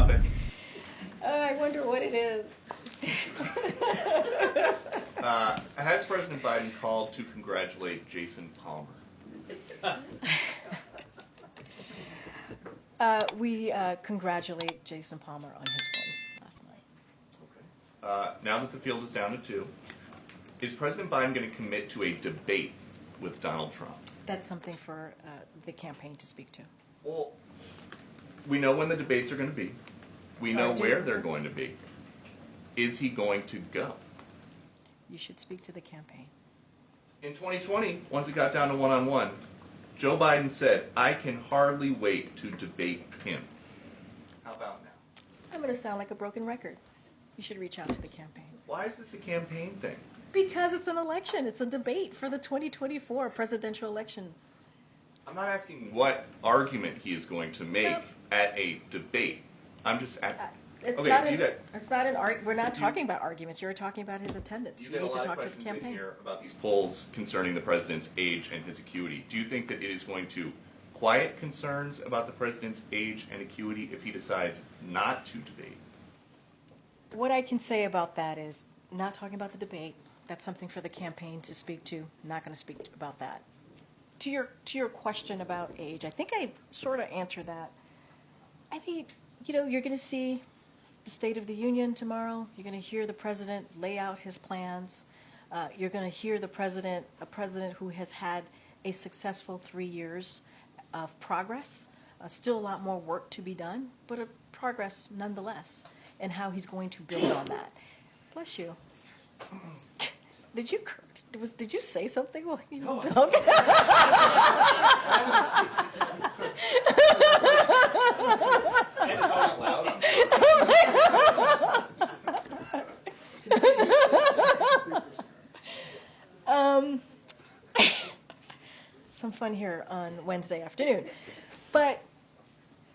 topic? I wonder what it is. Has President Biden called to congratulate Jason Palmer? We congratulate Jason Palmer on his win last night. Okay. Now that the field is down to 2, is President Biden going to commit to a debate with Donald Trump? That's something for the campaign to speak to. Well, we know when the debates are going to be. We know where they're going to be. Is he going to go? You should speak to the campaign. In 2020, once it got down to one-on-one, Joe Biden said, "I can hardly wait to debate him." How about now? I'm going to sound like a broken record. You should reach out to the campaign. Why is this a campaign thing? Because it's an election. It's a debate for the 2024 presidential election. I'm not asking what argument he is going to make at a debate. I'm just asking. It's Okay, not do you an, get- it's not an we're not talking about arguments. You're talking about his attendance. You You get a need to lot of talk to the questions in campaign. here about these polls concerning the president's age and his acuity. Do you think that it is going to quiet concerns about the president's age and acuity if he decides not to debate? What I can say about that is not talking about the debate. That's something for the campaign to speak to. Not going to speak about that. To your question about age, I think I sort of answered that. I mean, you're going to see the State of the Union tomorrow. You're going to hear the president lay out his plans. You're going to hear a president who has had a successful 3 years of progress. Still a lot more work to be done, but a progress nonetheless, and how he's going to build on that. Bless you. Did you say something? Well, No. Okay. Some fun here on Wednesday afternoon, but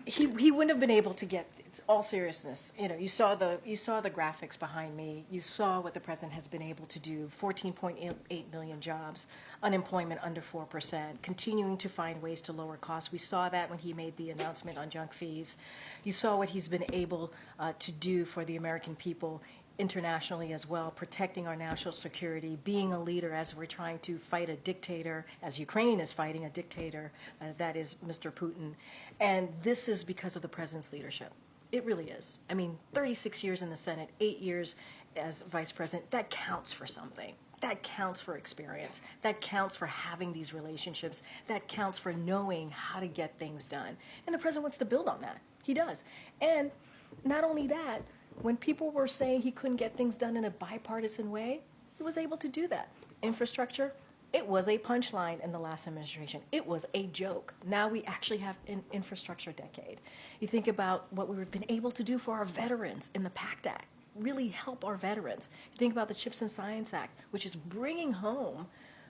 he wouldn't have been able to get. It's all seriousness. You saw the graphics behind me. You saw what the president has been able to do. 14.8 million jobs, unemployment under 4%, continuing to find ways to lower costs. We saw that when he made the announcement on junk fees. You saw what he's been able to do for the American people internationally as well, protecting our national security, being a leader as we're trying to fight a dictator, as Ukraine is fighting a dictator, that is Mr. Putin. And this is because of the president's leadership. It really is. I mean, 36 years in the Senate, 8 years as vice president, that counts for something. That counts for experience. That counts for having these relationships. That counts for knowing how to get things done. And the president wants to build on that. He does. And not only that, when people were saying he couldn't get things done in a bipartisan way, he was able to do that. Infrastructure, it was a punchline in the last administration. It was a joke. Now we actually have an infrastructure decade. You think about what we've been able to do for our veterans in the PACT Act, really help our veterans. You think about the Chips and Science Act, which is bringing home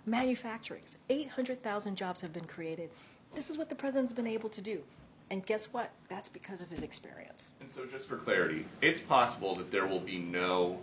manufacturing. 800,000 jobs have been created. This is what the president's been able to do. And guess what? That's because of his experience. And so just for clarity, it's possible that there will be no